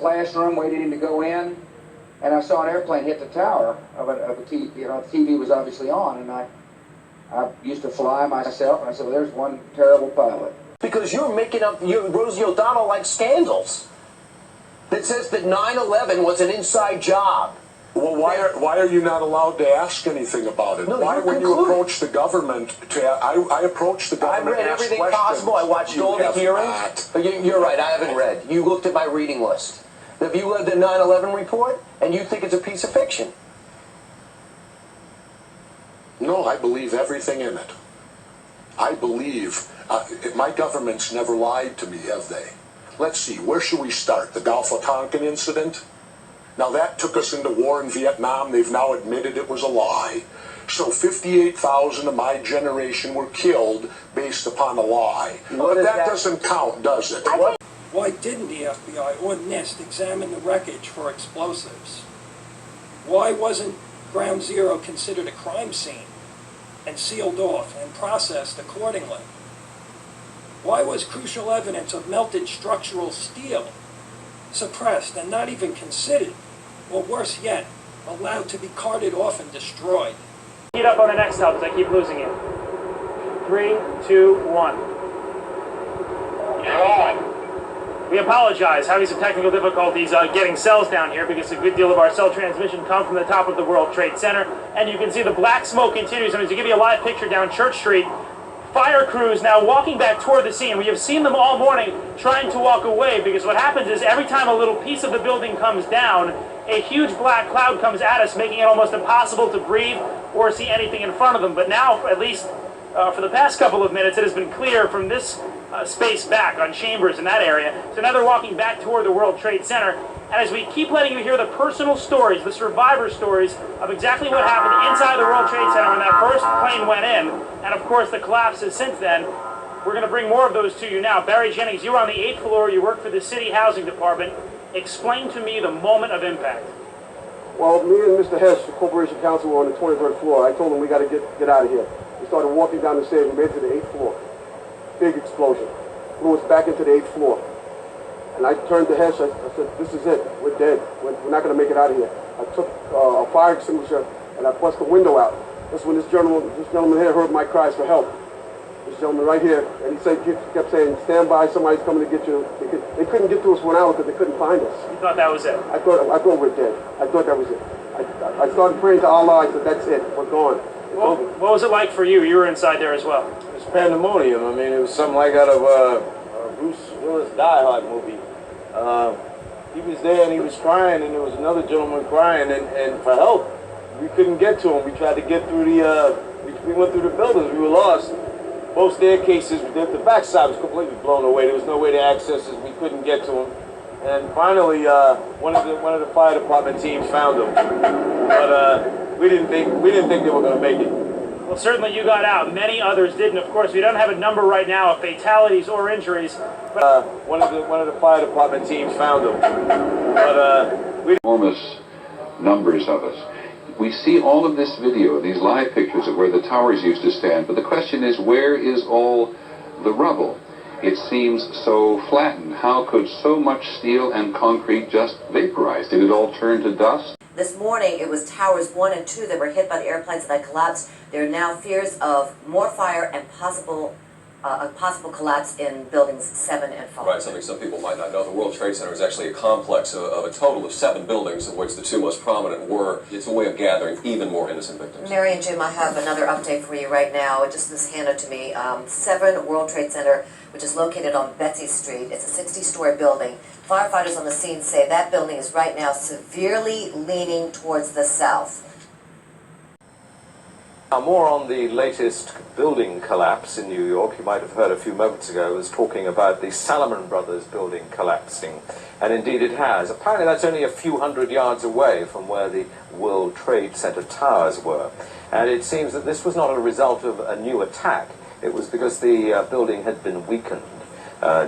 classroom, waiting to go in, and I saw an airplane hit the tower of a TV. You know, the TV was obviously on, and I used to fly myself, and I said, well, there's one terrible pilot. Because you're making up, Rosie O'Donnell like scandals that says that 9/11 was an inside job. Well, why are you not allowed to ask anything about it? No, why, when you approach the government, I approach the government. I read everything possible. I watched all the hearings. You're right. I haven't read. You looked at my reading list. Have you read the 9/11 report, and you think it's a piece of fiction? No, I believe everything in it. I believe my government's never lied to me, have they? Let's see. Where should we start? The Gulf of Tonkin incident. Now that took us into war in Vietnam. They've now admitted it was a lie. So 58,000 of my generation were killed based upon a lie. But that doesn't count, does it? Why didn't the FBI or NIST examine the wreckage for explosives? Why wasn't Ground Zero considered a crime scene and sealed off and processed accordingly? Why was crucial evidence of melted structural steel suppressed and not even considered? Or worse yet, allowed to be carted off and destroyed. Heat up on the next help as I keep losing it. 3, 2, 1. You're on. We apologize, having some technical difficulties getting cells down here because a good deal of our cell transmission comes from the top of the World Trade Center. And you can see the black smoke continues. I'm going to give you a live picture down Church Street. Fire crews now walking back toward the scene. We have seen them all morning trying to walk away because what happens is every time a little piece of the building comes down, a huge black cloud comes at us, making it almost impossible to breathe or see anything in front of them. But now, at least for the past couple of minutes, it has been clear from this space back on Chambers in that area. So now they're walking back toward the World Trade Center. And as we keep letting you hear the personal stories, the survivor stories of exactly what happened inside the World Trade Center when that first plane went in, and of course the collapses since then, we're going to bring more of those to you now. Barry Jennings, you were on the 8th floor, you work for the City Housing Department. Explain to me the moment of impact. Well, me and Mr. Hess, the Corporation Counsel, were on the 23rd floor. I told him we got to get out of here. We started walking down the stairs and made it to the 8th floor. Big explosion. Blew us back into the 8th floor. And I turned to Hess, I said, this is it. We're dead. We're not going to make it out of here. I took a fire extinguisher and I pushed the window out. That's when this gentleman here heard my cries for help. This gentleman right here, and he kept saying, stand by, somebody's coming to get you. They couldn't get to us for an hour because they couldn't find us. You thought that was it? I thought we're dead. I thought that was it. I started praying to Allah. I said, that's it. We're gone. Well, what was it like for you? You were inside there as well. It was pandemonium. I mean, it was something like out of a Bruce Willis Die Hard movie. He was there and he was crying, and there was another gentleman crying, and for help. We couldn't get to him. We tried to get through we went through the buildings. We were lost. Both staircases, the backside was completely blown away. There was no way to access it. We couldn't get to him. And finally, one of the fire department teams found him. But we didn't think they were going to make it. Well, certainly you got out. Many others didn't. Of course, we don't have a number right now of fatalities or injuries. But one of the fire department teams found him. But we enormous numbers of us. We see all of this video, these live pictures of where the towers used to stand, but the question is, where is all the rubble? It seems so flattened. How could so much steel and concrete just vaporize? Did it all turn to dust? This morning, it was towers 1 and 2 that were hit by the airplanes that collapsed. There are now fears of more fire and a possible collapse in buildings 7 and 5. Right, something some people might not know. The World Trade Center is actually a complex of a total of 7 buildings, of which the 2 most prominent were. It's a way of gathering even more innocent victims. Mary and Jim, I have another update for you right now. It just was handed to me. 7 World Trade Center, which is located on Betsy Street. It's a 60-story building. Firefighters on the scene say that building is right now severely leaning towards the south. Now, more on the latest building collapse in New York. You might have heard a few moments ago, I was talking about the Salomon Brothers building collapsing. And indeed it has. Apparently that's only a few hundred yards away from where the World Trade Center towers were. And it seems that this was not a result of a new attack. It was because the building had been weakened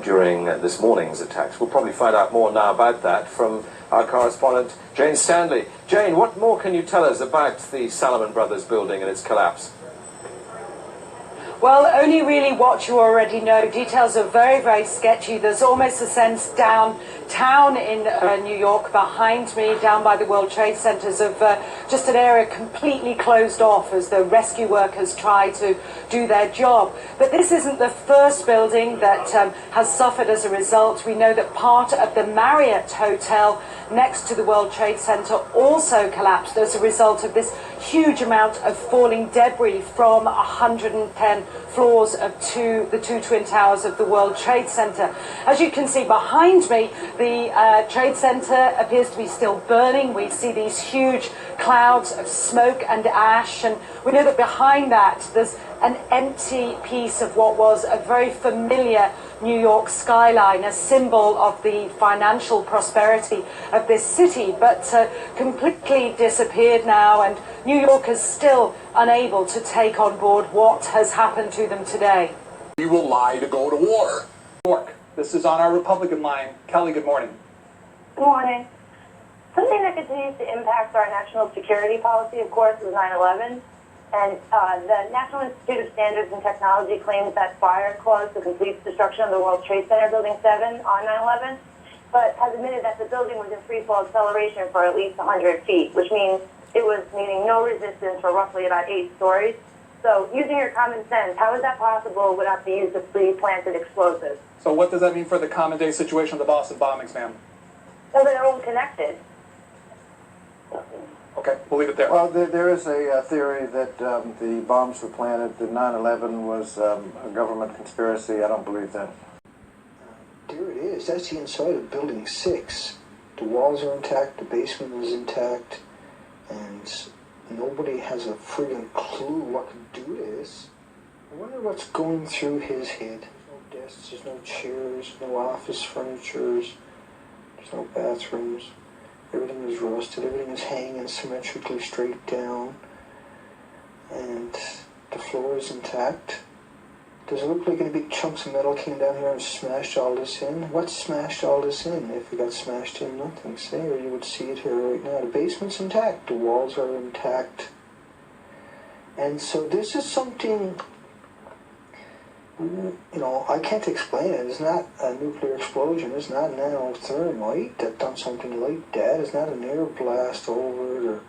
during this morning's attacks. We'll probably find out more now about that from our correspondent, Jane Stanley. Jane, what more can you tell us about the Salomon Brothers building and its collapse? Well, only really what you already know. Details are very, very sketchy. There's almost a sense downtown in New York behind me, down by the World Trade Centers, of just an area completely closed off as the rescue workers try to do their job. But this isn't the first building that has suffered as a result. We know that part of the Marriott Hotel next to the World Trade Center also collapsed as a result of this huge amount of falling debris from 110 floors of the two twin towers of the World Trade Center. As you can see behind me, the Trade Center appears to be still burning. We see these huge clouds of smoke and ash, and we know that behind that there's an empty piece of what was a very familiar New York skyline, a symbol of the financial prosperity of this city, but completely disappeared now, and New York is still unable to take on board what has happened to them today. We will lie to go to war. York, this is on our Republican line. Kelly, good morning. Good morning. Something that continues to impact our national security policy, of course, is 9/11. And the National Institute of Standards and Technology claims that fire caused the complete destruction of the World Trade Center Building 7 on 9/11, but has admitted that the building was in free fall acceleration for at least 100 feet, which means it was meaning no resistance for roughly about 8 stories. So using your common sense, how is that possible without the use of pre-planted explosives? So what does that mean for the common day situation of the Boston bombings, ma'am? So they're all connected. Okay, we'll leave it there. Well, there is a theory that the bombs were planted, that 9/11 was a government conspiracy. I don't believe that. There it is. That's the inside of Building 6. The walls are intact, the basement is intact, and nobody has a friggin' clue what to do this. I wonder what's going through his head. There's no desks, there's no chairs, no office furniture, there's no bathrooms. Everything is rusted, everything is hanging symmetrically straight down, and the floor is intact. Does it look like any big chunks of metal came down here and smashed all this in? What smashed all this in? If it got smashed in, nothing, say, or you would see it here right now. The basement's intact, the walls are intact. And so this is something, you know, I can't explain it. It's not a nuclear explosion. It's not nanothermite that done something like that. It's not an air blast over it or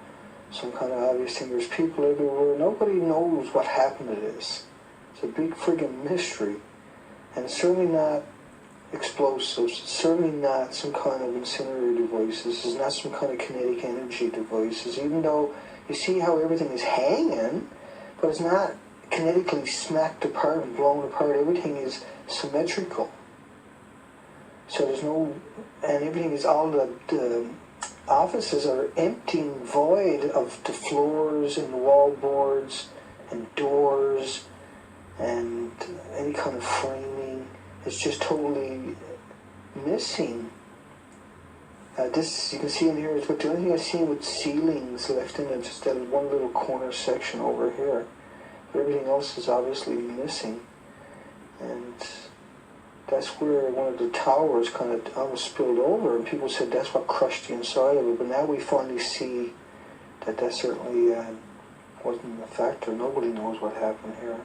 some kind of obvious thing. There's people everywhere. Nobody knows what happened to this. It's a big friggin' mystery. And it's certainly not explosives. It's certainly not some kind of incendiary devices. It's not some kind of kinetic energy devices. Even though you see how everything is hanging, but it's not kinetically smacked apart and blown apart. Everything is symmetrical. So there's no, and everything is, all the offices are empty and void of the floors and the wall boards and doors and any kind of framing. It's just totally missing. This, you can see in here, is what the only thing I've seen with ceilings left in it, just that one little corner section over here. But everything else is obviously missing. And that's where one of the towers kind of almost spilled over, and people said that's what crushed the inside of it. But now we finally see that that certainly wasn't a factor. Nobody knows what happened here.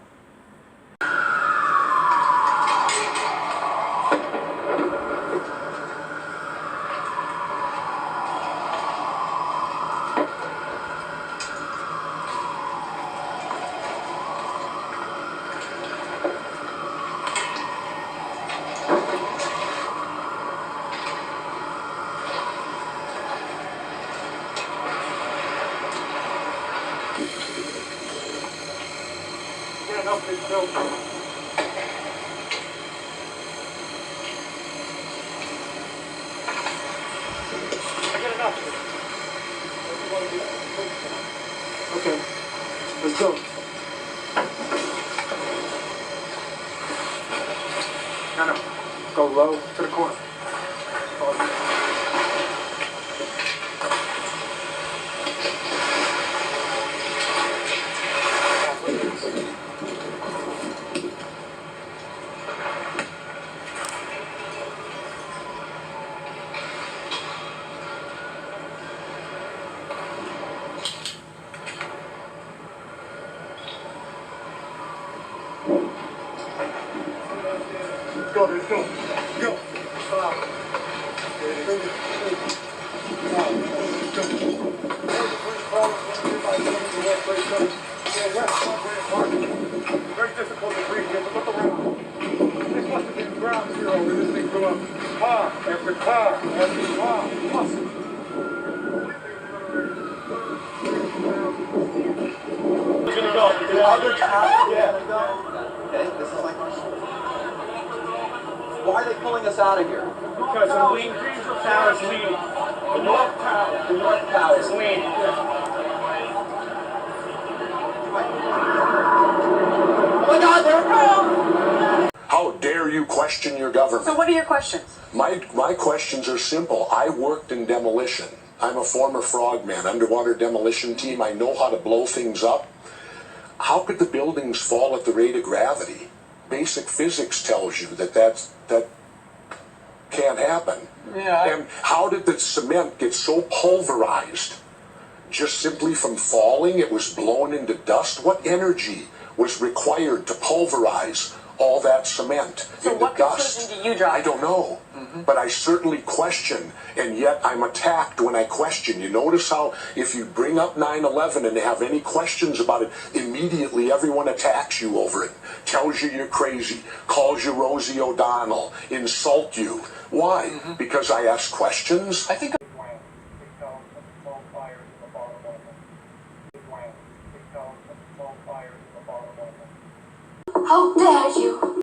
Okay, let's go. No, go low to the corner. car after car after car. He's gonna go. He's gonna Other go. Yeah. Okay, this is like. Why are they pulling us out of here? Because the lean tower is leaning. The north tower. The north tower is leaning. Oh my God, there it goes! How dare you question your government? So what are your questions? My questions are simple. I worked in demolition. I'm a former frogman, underwater demolition team. I know how to blow things up. How could the buildings fall at the rate of gravity? Basic physics tells you that can't happen. Yeah. And how did the cement get so pulverized? Just simply from falling, it was blown into dust? What energy was required to pulverize all that cement into what dust? conclusion do you draw? I don't know. But I certainly question, and yet I'm attacked when I question. You notice how if you bring up 9/11 and have any questions about it, immediately everyone attacks you over it, tells you you're crazy, calls you Rosie O'Donnell, insult you. Why? Because I ask questions? I think How dare you!